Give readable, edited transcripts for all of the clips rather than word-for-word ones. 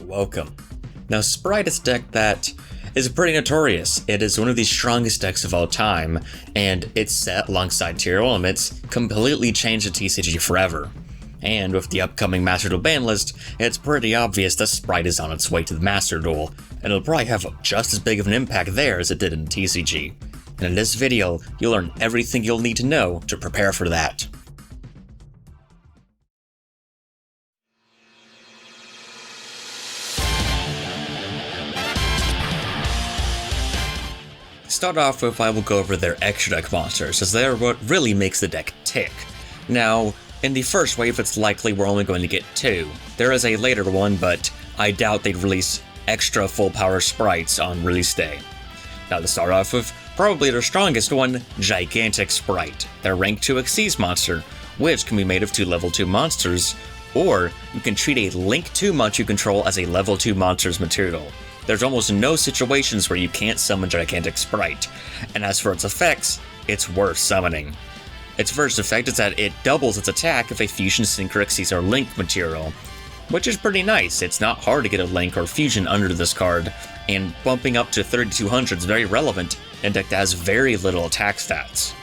Welcome. Now, Spright is a deck that is pretty notorious. It is one of the strongest decks of all time, and its set alongside Tearlaments completely changed the TCG forever. And with the upcoming Master Duel ban list, it's pretty obvious that Spright is on its way to the Master Duel, and it'll probably have just as big of an impact there as it did in TCG. And in this video, you'll learn everything you'll need to know to prepare for that. Start off with, I will go over their extra deck monsters, as they are what really makes the deck tick. Now, in the first wave, it's likely we're only going to get 2. There is a later one, but I doubt they'd release extra full power sprites on release day. Now, to start off with, probably their strongest one, Gigantic Spright, their rank 2 Xyz monster, which can be made of 2 level 2 monsters, or you can treat a link 2 monster you control as a level 2 monster's material. There's almost no situations where you can't summon Gigantic Spright, and as for its effects, it's worth summoning. Its first effect is that it doubles its attack if a Fusion, Sync, or Xyz or Link material, which is pretty nice. It's not hard to get a Link or Fusion under this card, and bumping up to 3200 is very relevant in a deck that has very little attack stats.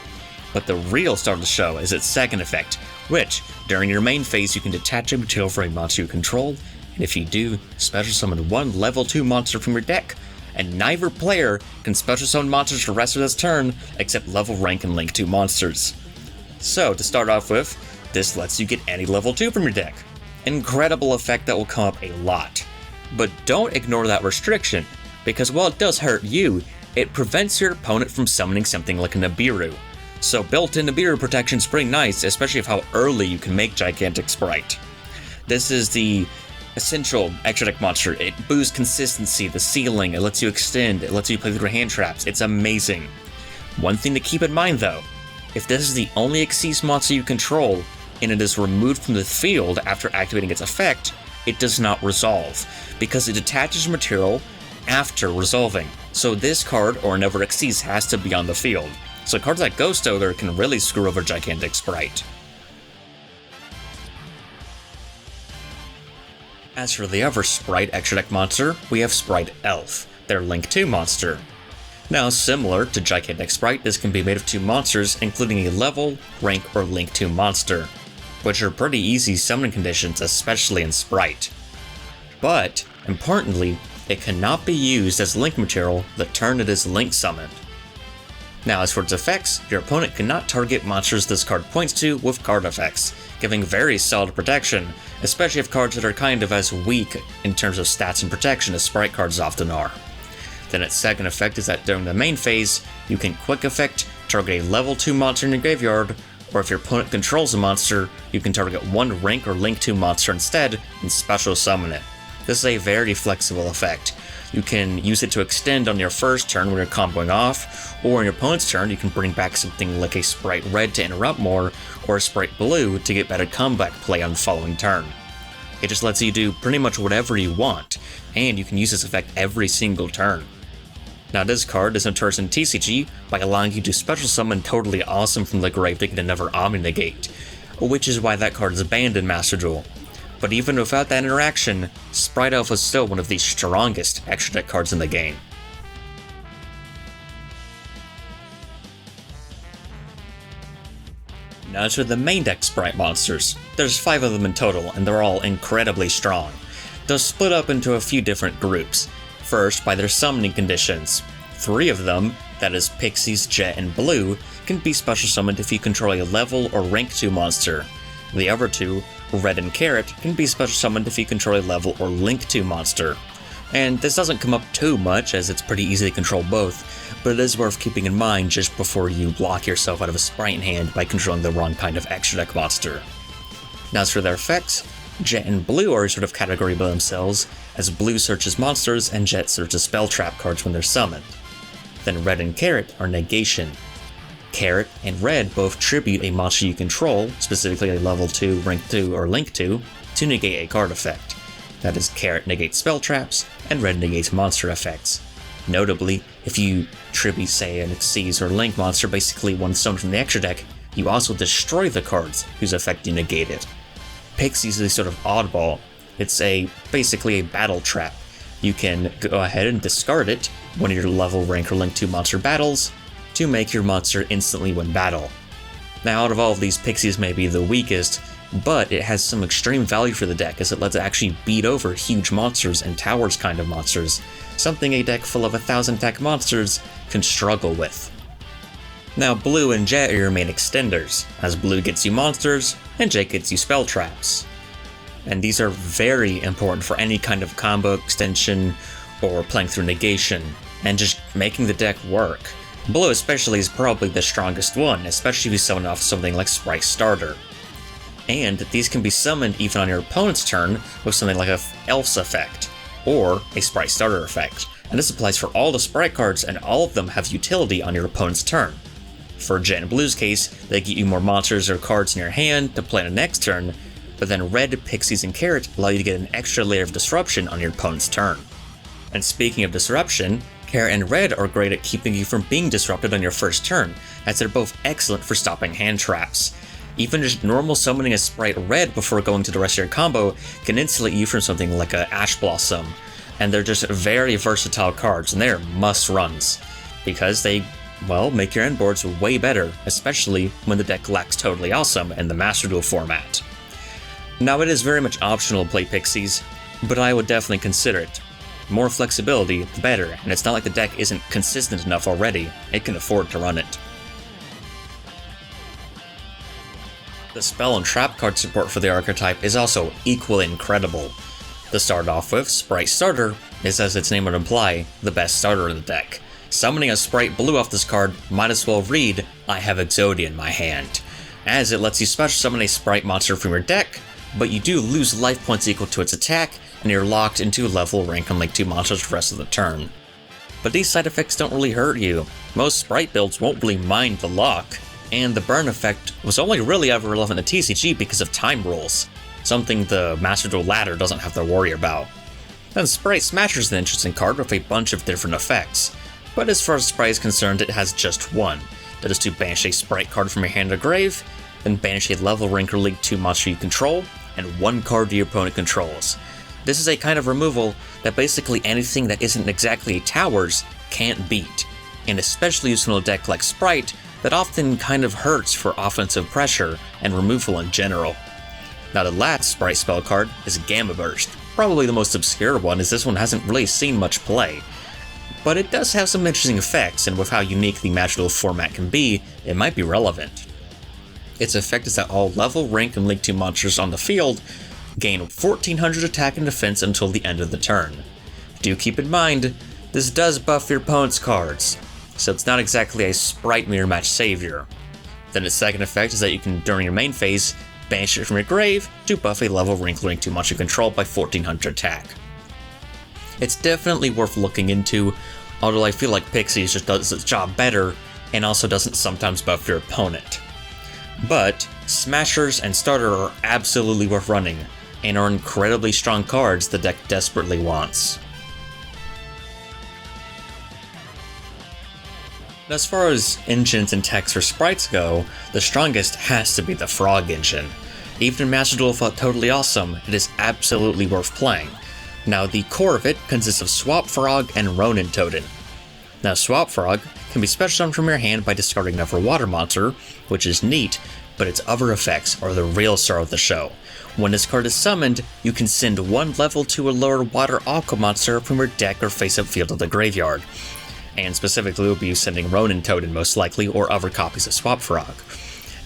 But the real star of the show is its second effect, which, during your main phase, you can detach a material from a monster you control, and if you do, special summon 1 level 2 monster from your deck, and neither player can special summon monsters for the rest of this turn except level rank and link 2 monsters. So, to start off with, this lets you get any level 2 from your deck. Incredible effect that will come up a lot. But don't ignore that restriction, because while it does hurt you, it prevents your opponent from summoning something like a Nibiru. So built-in Nibiru protection is pretty nice, especially with how early you can make Gigantic Spright. This is the essential extra deck monster. It boosts consistency, the ceiling, it lets you extend, it lets you play through hand traps. It's amazing. One thing to keep in mind though, if this is the only Xyz monster you control, and it is removed from the field after activating its effect, it does not resolve, because it detaches material after resolving. So this card, or another Xyz, has to be on the field. So cards like Ghost Ogre can really screw over Gigantic Spright. As for the other Spright extra deck monster, we have Spright Elf, their Link 2 monster. Now, similar to Gigantic Spright, this can be made of 2 monsters, including a level, rank, or Link 2 monster, which are pretty easy summoning conditions, especially in Spright. But, importantly, it cannot be used as Link material the turn it is Link summoned. Now, as for its effects, your opponent cannot target monsters this card points to with card effects, giving very solid protection, especially if cards that are kind of as weak in terms of stats and protection as Spright Cards often are. Then its second effect is that during the main phase, you can quick effect target a level 2 monster in your graveyard, or if your opponent controls a monster, you can target 1 rank or link 2 monster instead and special summon it. This is a very flexible effect. You can use it to extend on your first turn when you're comboing off, or on your opponent's turn you can bring back something like a Spright Red to interrupt more, or a Spright Blue to get better comeback play on the following turn. It just lets you do pretty much whatever you want, and you can use this effect every single turn. Now this card is notorious in TCG by allowing you to special summon Totally Awesome from the grave to get another Omni Negate, which is why that card is banned in Master Duel. But even without that interaction, Spright Elf is still one of the strongest extra deck cards in the game. Now as for the main deck Spright monsters, there's 5 of them in total, and they're all incredibly strong. They'll split up into a few different groups. First, by their summoning conditions. 3 of them, that is Pixies, Jet, and Blue, can be special summoned if you control a level or rank 2 monster. The other 2, Red and Carrot, can be special summoned if you control a level or link 2 monster. And this doesn't come up too much, as it's pretty easy to control both, but it is worth keeping in mind just before you block yourself out of a Spright in hand by controlling the wrong kind of extra deck monster. Now as for their effects, Jet and Blue are a sort of category by themselves, as Blue searches monsters and Jet searches spell trap cards when they're summoned. Then Red and Carrot are negation. Carrot and Red both tribute a monster you control, specifically a level 2, rank 2, or link 2, to negate a card effect. That is, Carrot negates spell traps, and Red negates monster effects. Notably, if you tribute, say, an Xyz or link monster, basically one summoned from the extra deck, you also destroy the cards whose effect you negated. Pixies is a sort of oddball, It's basically a battle trap. You can go ahead and discard it when your level, rank, or link 2 monster battles to make your monster instantly win battle. Now, out of all of these, Pixies may be the weakest, but it has some extreme value for the deck as it lets it actually beat over huge monsters and towers kind of monsters, something a deck full of 1,000 attack monsters can struggle with. Now, Blue and Jet are your main extenders, as Blue gets you monsters and Jet gets you spell traps. And these are very important for any kind of combo extension or playing through negation, and just making the deck work. Blue especially is probably the strongest one, especially if you summon off something like Spright Starter. And these can be summoned even on your opponent's turn with something like a Elf's effect, or a Spright Starter effect, and this applies for all the Spright cards, and all of them have utility on your opponent's turn. For Jet and Blue's case, they get you more monsters or cards in your hand to play on the next turn, but then Red, Pixies, and Carrot allow you to get an extra layer of disruption on your opponent's turn. And speaking of disruption, Carrot and Red are great at keeping you from being disrupted on your first turn, as they're both excellent for stopping hand traps. Even just normal summoning a Spright Red before going to the rest of your combo can insulate you from something like a Ash Blossom, and they're just very versatile cards, and they're must-runs, because they, well, make your end boards way better, especially when the deck lacks Totally Awesome in the Master Duel format. Now, it is very much optional to play Pixies, but I would definitely consider it. More flexibility, the better, and it's not like the deck isn't consistent enough already, it can afford to run it. The spell and trap card support for the archetype is also equally incredible. To start off with, Spright Starter is, as its name would imply, the best starter in the deck. Summoning a Spright Blue off this card might as well read, I have Exodia in my hand, as it lets you special summon a Spright monster from your deck, but you do lose life points equal to its attack, and you're locked into level, rank, and link 2 monsters for the rest of the turn. But these side effects don't really hurt you. Most Spright builds won't really mind the lock, and the burn effect was only really ever relevant to TCG because of time rules, something the Master Duel ladder doesn't have to worry about. Then Spright Smasher is an interesting card with a bunch of different effects, but as far as Spright is concerned, it has just one. That is to banish a Spright card from your hand or grave, then banish a level, rank, or league 2 monster you control, and one card your opponent controls. This is a kind of removal that basically anything that isn't exactly towers can't beat, and especially useful in a deck like Spright that often kind of hurts for offensive pressure and removal in general. Now, the last Spright spell card is Gamma Burst, probably the most obscure one, as this one hasn't really seen much play. But it does have some interesting effects, and with how unique the Master Duel format can be, it might be relevant. Its effect is that all level, rank, and link 2 monsters on the field gain 1400 attack and defense until the end of the turn. Do keep in mind, this does buff your opponent's cards, so it's not exactly a Spright mirror match savior. Then its second effect is that you can, during your main phase, banish it from your grave to buff a level, rank, link 2 monster you control by 1400 attack. It's definitely worth looking into, although I feel like Pixies just does its job better and also doesn't sometimes buff your opponent. But Smashers and Starter are absolutely worth running, and are incredibly strong cards the deck desperately wants. As far as engines and techs for Sprites go, the strongest has to be the Frog engine. Even if Master Duel felt totally awesome, it is absolutely worth playing. Now, the core of it consists of Swap Frog and Ronin Totem. Now, Swap Frog can be special summoned from your hand by discarding another water monster, which is neat, but its other effects are the real star of the show. When this card is summoned, you can send one level 2 or lower water aqua monster from your deck or face-up field of the graveyard. And specifically, we'll be sending Ronin Totem most likely, or other copies of Swap Frog.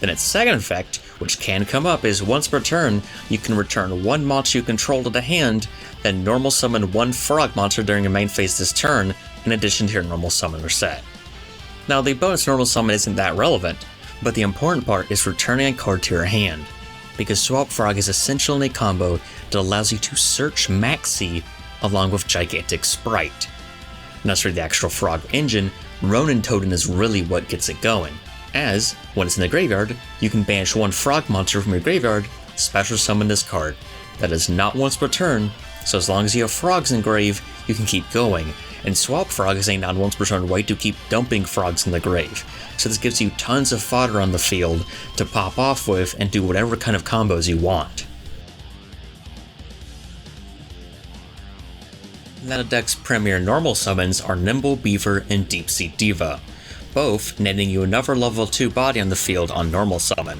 Then its second effect, which can come up, is once per turn, you can return one monster you control to the hand, then normal summon one Frog monster during your main phase this turn, in addition to your normal summoner set. Now, the bonus normal summon isn't that relevant, but the important part is returning a card to your hand, because Swap Frog is essential in a combo that allows you to search Maxi along with Gigantic Spright. Now, as for the actual Frog engine, Ronin Totem is really what gets it going, as, when it's in the graveyard, you can banish one Frog monster from your graveyard, special summon this card. That is not once per turn, so as long as you have frogs in grave, you can keep going, and Swap Frog is a non-once per turn way to keep dumping frogs in the grave, so this gives you tons of fodder on the field to pop off with and do whatever kind of combos you want. Now the deck's premier normal summons are Nimble Beaver and Deep Sea Diva, both netting you another level 2 body on the field on normal summon.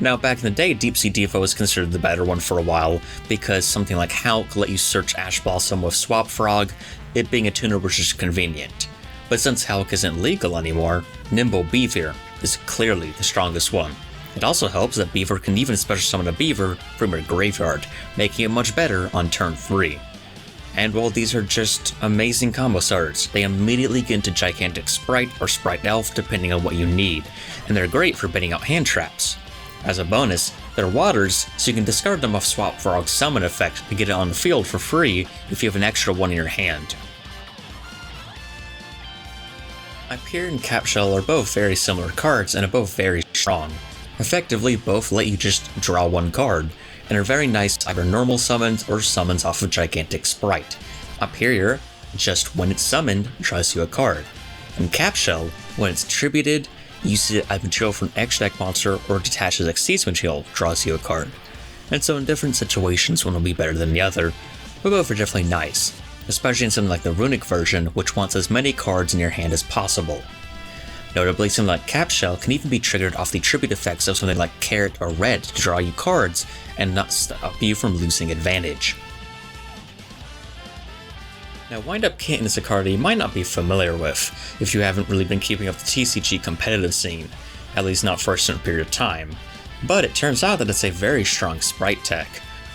Now back in the day, Deep Sea Diva was considered the better one for a while, because something like Hulk let you search Ash Blossom with Swap Frog, it being a tuner which is convenient. But since Hulk isn't legal anymore, Nimble Beaver is clearly the strongest one. It also helps that Beaver can even special summon a Beaver from your graveyard, making it much better on turn 3. And while these are just amazing combo starters, they immediately get into Gigantic Spright or Spright Elf depending on what you need, and they're great for baiting out hand traps. As a bonus, they're waters, so you can discard them off Swap Frog's summon effect to get it on the field for free if you have an extra one in your hand. Hyperior and Capshell are both very similar cards and are both very strong. Effectively, both let you just draw one card, and are very nice to either normal summons or summons off of Gigantic Spright. Hyperior, just when it's summoned, draws you a card. And Capshell, when it's tributed, uses it as material from an X deck monster or detaches Xyz material, draws you a card. And so in different situations one will be better than the other, but both are definitely nice, especially in something like the Runick version, which wants as many cards in your hand as possible. Notably, something like Capshell can even be triggered off the tribute effects of something like Carrot or Red to draw you cards and not stop you from losing advantage. Now, Wind Up Kitten is a card that you might not be familiar with if you haven't really been keeping up the TCG competitive scene, at least not for a certain period of time, but it turns out that it's a very strong Sprite tech,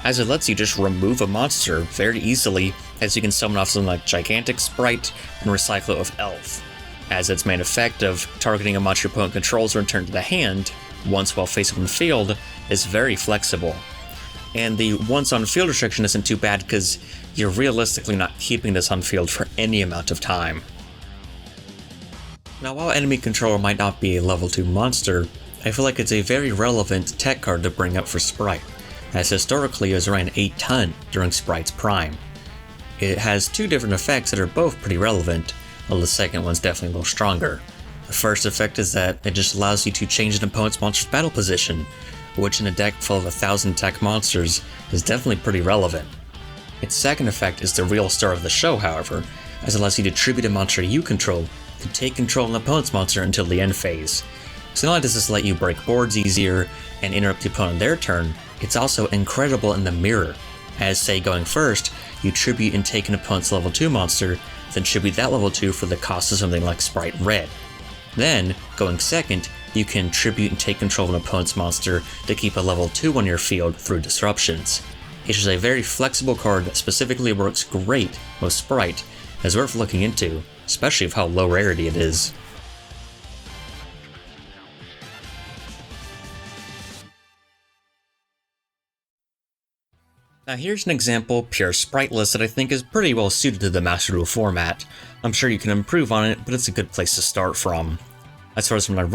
as it lets you just remove a monster very easily, as you can summon off something like Gigantic Spright and recycle it with Elf, as its main effect of targeting a monster your opponent controls or return to the hand, once while facing on the field, is very flexible. And the once on field restriction isn't too bad because you're realistically not keeping this on field for any amount of time. Now while enemy controller might not be a level 2 monster, I feel like it's a very relevant tech card to bring up for Spright, as historically it was around 8 ton during Sprite's prime. It has two different effects that are both pretty relevant, while the second one's definitely a little stronger. The first effect is that it just allows you to change an opponent's monster's battle position, which in a deck full of 1,000 tech monsters is definitely pretty relevant. Its second effect is the real star of the show, however, as it allows you to tribute a monster you control to take control of an opponent's monster until the end phase. So not only does this let you break boards easier and interrupt the opponent on their turn, it's also incredible in the mirror, as say going first, you tribute and take an opponent's level 2 monster, then tribute that level 2 for the cost of something like Spright Red. Then, going second, you can tribute and take control of an opponent's monster to keep a level 2 on your field through disruptions. It's just a very flexible card that specifically works great with Spright, and is worth looking into, especially with how low rarity it is. Now here's an example pure Spright list that I think is pretty well suited to the Master Duel format. I'm sure you can improve on it, but it's a good place to start from. As far as when I'm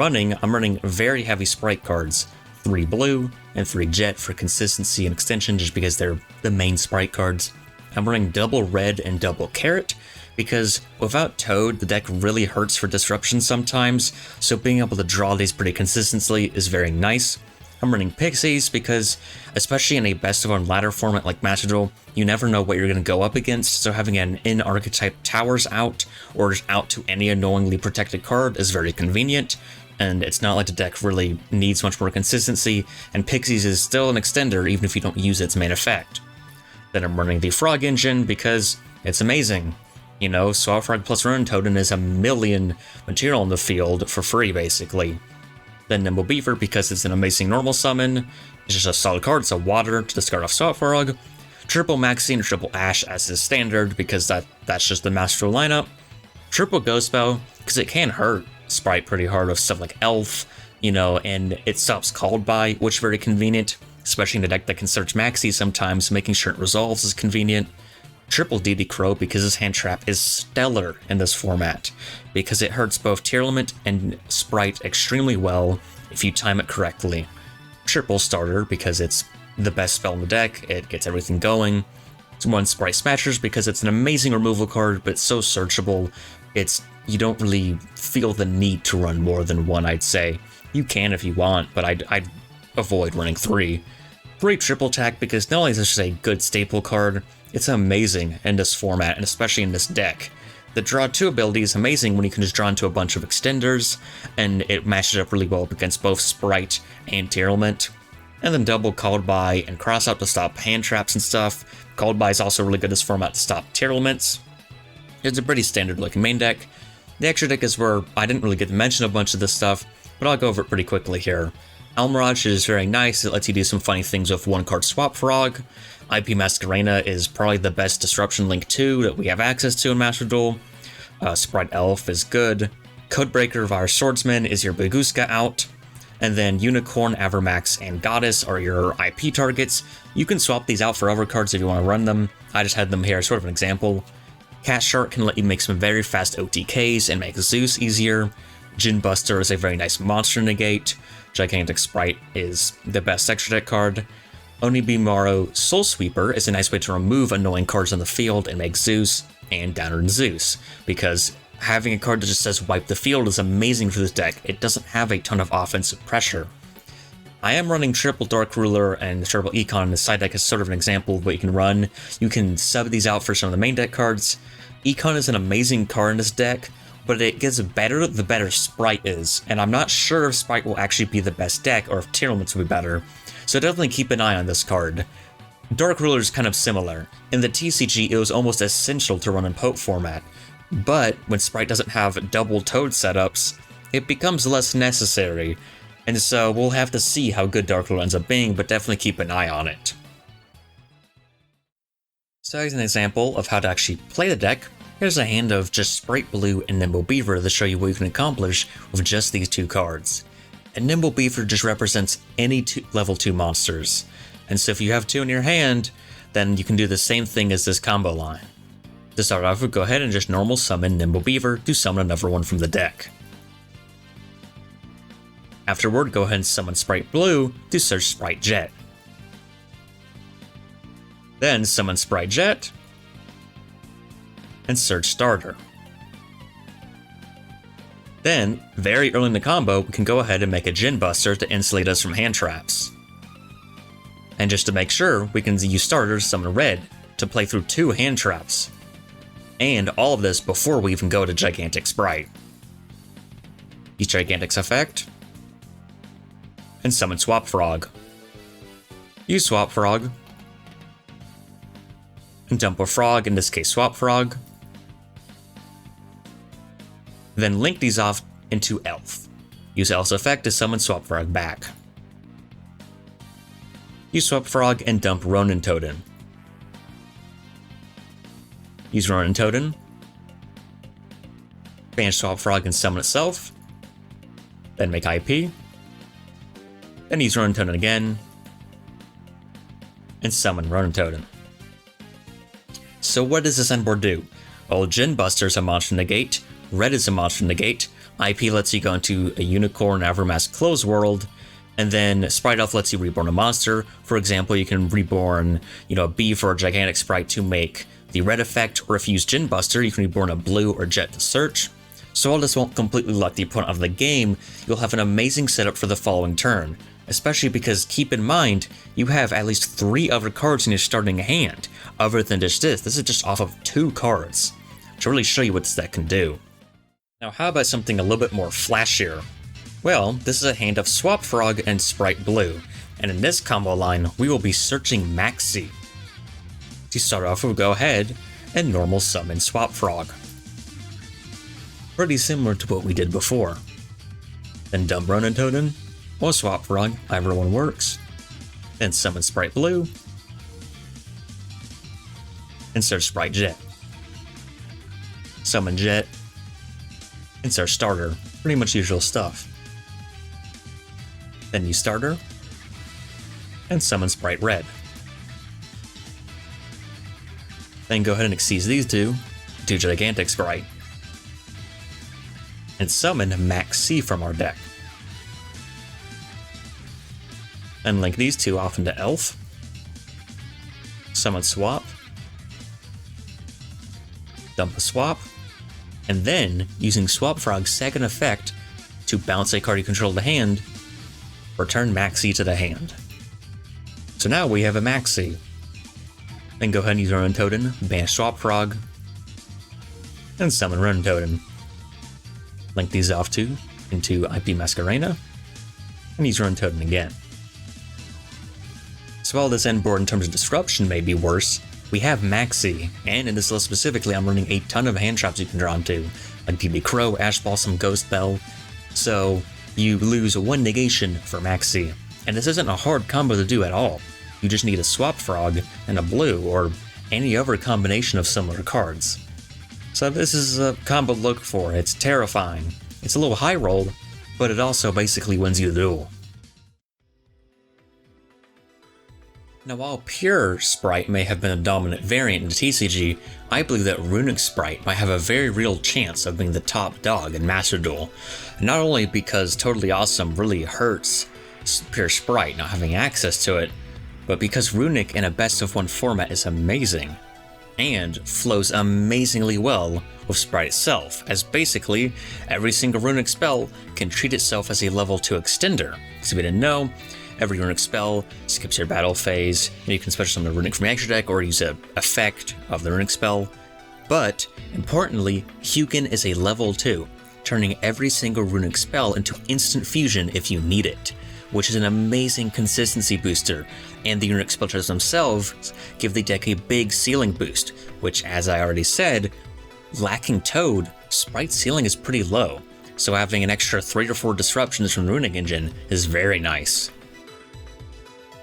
running very heavy Spright cards, 3 blue and 3 jet for consistency and extension just because they're the main Spright cards. I'm running double red and double carrot because without Toad, the deck really hurts for disruption sometimes, so being able to draw these pretty consistently is very nice. I'm running Pixies because, especially in a best of one ladder format like Master Duel, you never know what you're going to go up against, so having an in-archetype Towers out, or just out to any annoyingly protected card is very convenient, and it's not like the deck really needs much more consistency, and Pixies is still an extender even if you don't use its main effect. Then I'm running the Frog Engine because it's amazing. You know, Swap Frog plus Run Totem is a million material in the field for free, basically. Then Nimble Beaver because it's an amazing normal summon. It's just a solid card, it's a water to discard off Swap Frog. Triple Maxine or Triple Ash as is standard because that's just the Master Duel lineup. Triple Ghost Spell because it can hurt Spright pretty hard with stuff like Elf, you know, and it stops called by, which is very convenient, especially in a deck that can search Maxi sometimes, making sure it resolves is convenient. Triple DD Crow because his hand trap is stellar in this format, because it hurts both Tearlament and Spright extremely well if you time it correctly. Triple Starter because it's the best spell in the deck, it gets everything going. It's one Spright Smashers because it's an amazing removal card, but it's so searchable, you don't really feel the need to run more than one, I'd say. You can if you want, but I'd avoid running 3. great triple attack because not only is this just a good staple card, it's amazing in this format, and especially in this deck. The draw 2 ability is amazing when you can just draw into a bunch of extenders, and it matches up really well against both Spright and Tearlament. And then double Called By and Cross Out to stop hand traps and stuff. Called By is also really good in this format to stop Tearlaments. It's a pretty standard looking main deck. The extra deck is where I didn't really get to mention a bunch of this stuff, but I'll go over it pretty quickly here. Almirage is very nice, it lets you do some funny things with 1-card Swap Frog. IP Masquerena is probably the best Disruption Link 2 that we have access to in Master Duel. Sprite Elf is good. Codebreaker Vire Swordsman is your Baguska out. And then Unicorn, Avermax, and Goddess are your IP targets. You can swap these out for other cards if you want to run them. I just had them here as sort of an example. Cat Shark can let you make some very fast OTKs and make Zeus easier. Djinn Buster is a very nice monster negate. Gigantic Spright is the best extra deck card. Onibimaru Soul Sweeper is a nice way to remove annoying cards on the field and make Zeus and Downer and Zeus, because having a card that just says wipe the field is amazing for this deck. It doesn't have a ton of offensive pressure. I am running triple Dark Ruler and triple Econ in the side deck as sort of an example of what you can run. You can sub these out for some of the main deck cards. Econ is an amazing card in this deck, but it gets better the better Spright is, and I'm not sure if Spright will actually be the best deck or if Tearlaments will be better, so definitely keep an eye on this card. Dark Ruler is kind of similar. In the TCG, it was almost essential to run in Pope format, but when Spright doesn't have double Toad setups, it becomes less necessary, and so we'll have to see how good Dark Ruler ends up being, but definitely keep an eye on it. So as an example of how to actually play the deck, here's a hand of just Spright Blue and Nimble Beaver to show you what you can accomplish with just these two cards. And Nimble Beaver just represents any level 2 monsters, and so if you have 2 in your hand, then you can do the same thing as this combo line. To start off with, go ahead and just normal summon Nimble Beaver to summon another one from the deck. Afterward, go ahead and summon Spright Blue to search Spright Jet. Then summon Spright Jet and search Starter. Then, very early in the combo, we can go ahead and make a Djinn Buster to insulate us from hand traps. And just to make sure, we can use Starter to summon Red to play through 2 hand traps. And all of this before we even go to Gigantic Spright. Use Gigantic's effect, and summon Swap Frog. Use Swap Frog, and dump a frog, in this case Swap Frog. Then link these off into Elf. Use Elf's effect to summon Swap Frog back. Use Swap Frog and dump Ronin Totem. Use Ronin Totem. Banish Swap Frog and summon itself. Then make IP. Then use Ronin Totem again. And summon Ronin Totem. So what does this endboard do? Well, Djinn Buster is a monster negate. Red is a monster negate. IP lets you go into a Unicorn Avermask closed world, and then Spright Elf lets you reborn a monster. For example, you can reborn, a bee for a Gigantic Spright to make the red effect, or if you use Djinn Buster, you can reborn a blue or jet to search. So while this won't completely lock the opponent out of the game, you'll have an amazing setup for the following turn, especially because keep in mind, you have at least 3 other cards in your starting hand, other than just this. This is just off of 2 cards, to really show you what this deck can do. Now how about something a little bit more flashier? Well, this is a hand of Swap Frog and Spright Blue, and in this combo line, we will be searching Maxi. To start off, we'll go ahead and normal summon Swap Frog. Pretty similar to what we did before. Then dump Ronin Totem, or Swap Frog, either one works. Then summon Spright Blue, and search Spright Jet. Summon Jet, and search Starter, pretty much usual stuff. Then use Starter, and summon Spright Red. Then go ahead and seize these two to Gigantic Spright, and summon Max C from our deck. And link these two off into Elf, summon Swap, dump a Swap, and then, using Swap Frog's second effect to bounce a card you control to the hand, return Maxi to the hand. So now we have a Maxi. Then go ahead and use our Untoden, ban Swap Frog, and summon Untoden. Link these off into IP Masquerena, and use Untoden again. So while this end board in terms of disruption may be worse, we have Maxi, and in this list specifically I'm running a ton of hand traps you can draw into, like PB Crow, Ash Blossom, Ghost Bell, so you lose 1 negation for Maxi. And this isn't a hard combo to do at all. You just need a Swap Frog and a blue, or any other combination of similar cards. So this is a combo to look for. It's terrifying. It's a little high rolled, but it also basically wins you the duel. Now while Pure Spright may have been a dominant variant in the TCG, I believe that Runick Spright might have a very real chance of being the top dog in Master Duel. Not only because Totally Awesome really hurts Pure Spright not having access to it, but because Runick in a best of 1 format is amazing, and flows amazingly well with Spright itself, as basically every single Runick spell can treat itself as a level 2 extender. So if you didn't know, every Runick spell skips your battle phase, and you can special summon a Runick from your extra deck or use an effect of the Runick spell. But, importantly, Hugin is a level 2, turning every single Runick spell into instant fusion if you need it, which is an amazing consistency booster, and the Runick spell charts themselves give the deck a big ceiling boost, which, as I already said, lacking Toad, Sprite's ceiling is pretty low, so having an extra 3 or 4 disruptions from Runick Engine is very nice.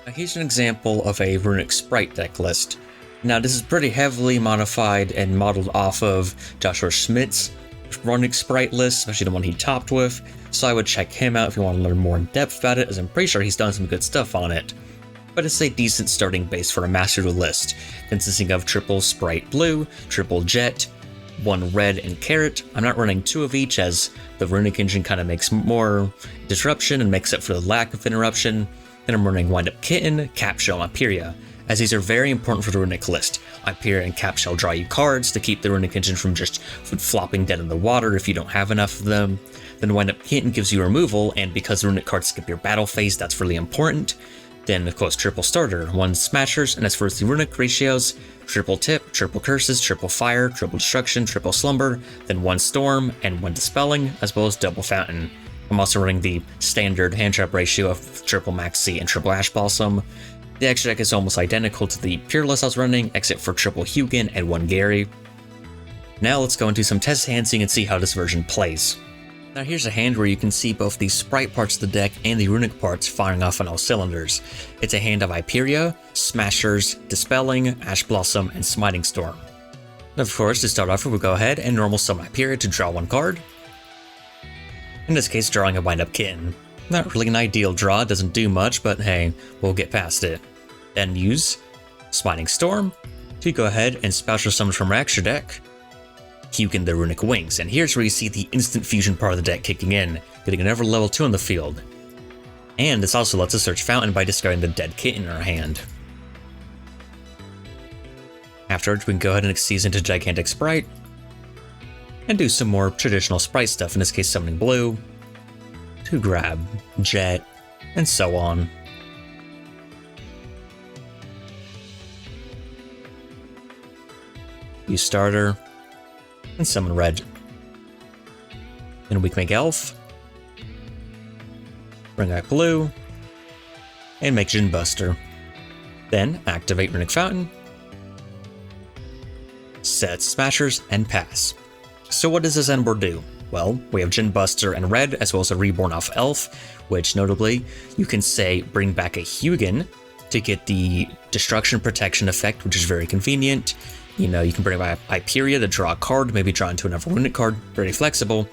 Now here's an example of a Runick Spright deck list. Now this is pretty heavily modified and modeled off of Joshua Schmidt's Runick Spright list, especially the one he topped with, so I would check him out if you want to learn more in depth about it, as I'm pretty sure he's done some good stuff on it. But it's a decent starting base for a Master Duel list, consisting of triple Spright Blue, triple Jet, 1 red and Carrot. I'm not running 2 of each, as the Runick Engine kind of makes more disruption and makes up for the lack of interruption. Then I'm running Wind Up Kitten, Capshell, and Hyperia, as these are very important for the Runick list. Hyperia and Capshell draw you cards to keep the Runick Engine from just flopping dead in the water if you don't have enough of them. Then Wind Up Kitten gives you removal, and because the Runick cards skip your battle phase, that's really important. Then, of course, triple Starter, 1 Smashers, and as far as the Runick ratios, triple Tip, triple Curses, triple Fire, triple Destruction, triple Slumber, then 1 Storm, and 1 Dispelling, as well as double Fountain. I'm also running the standard hand trap ratio of triple Maxi and triple Ash Blossom. The extra deck is almost identical to the pure list I was running, except for triple Hugin and 1 Gary. Now let's go into some test hands so you can see how this version plays. Now here's a hand where you can see both the Spright parts of the deck and the Runick parts firing off on all cylinders. It's a hand of Hyperia, Smashers, Dispelling, Ash Blossom, and Smiting Storm. And of course, to start off with, we'll go ahead and normal summon Hyperia to draw 1 card. In this case, drawing a Wind Up Kitten. Not really an ideal draw, doesn't do much, but hey, we'll get past it. Then use Smiting Storm to go ahead and special summon from our extra deck Hugin the Runick Wings, and here's where you see the instant fusion part of the deck kicking in, getting another level 2 on the field. And this also lets us search Fountain by discarding the dead kitten in our hand. Afterwards, we can go ahead and seize into Gigantic Spright, and do some more traditional Spright stuff, in this case summoning Blue, to grab Jet, and so on. Use Starter, and summon Red. Then we can make Elf, bring back Blue, and make Jin Buster. Then activate Runick Fountain, set Smashers, and pass. So what does this endboard do? Well, we have Jin Buster and Red, as well as a Reborn off Elf, which notably, you can say bring back a Hugin to get the Destruction Protection effect, which is very convenient. You know, you can bring back Hyperia to draw a card, maybe draw into another Runick card, very flexible.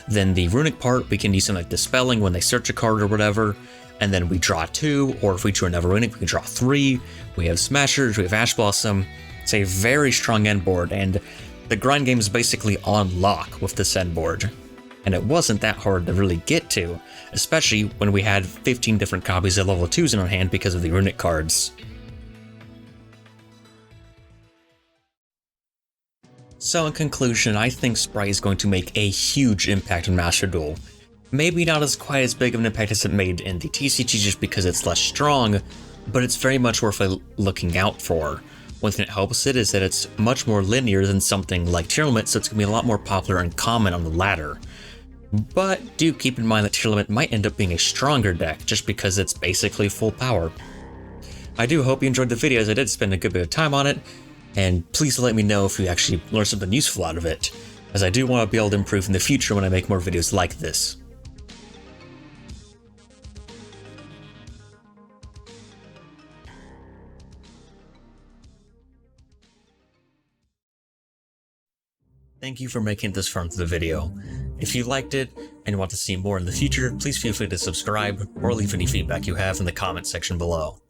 Then the Runick part, we can use something like Dispelling when they search a card or whatever, and then we draw 2, or if we drew another Runick, we can draw 3. We have Smashers, we have Ash Blossom. It's a very strong end board, and the grind game is basically on lock with this end board. And it wasn't that hard to really get to, especially when we had 15 different copies of level 2s in our hand because of the Runick cards. So in conclusion, I think Spright is going to make a huge impact on Master Duel. Maybe not as quite as big of an impact as it made in the TCG just because it's less strong, but it's very much worth looking out for. One thing that helps it is that it's much more linear than something like Tearlaments, so it's going to be a lot more popular and common on the latter. But do keep in mind that Tearlament might end up being a stronger deck, just because it's basically full power. I do hope you enjoyed the video, as I did spend a good bit of time on it, and please let me know if you actually learned something useful out of it, as I do want to be able to improve in the future when I make more videos like this. Thank you for making it this far into the video. If you liked it and want to see more in the future, please feel free to subscribe or leave any feedback you have in the comment section below.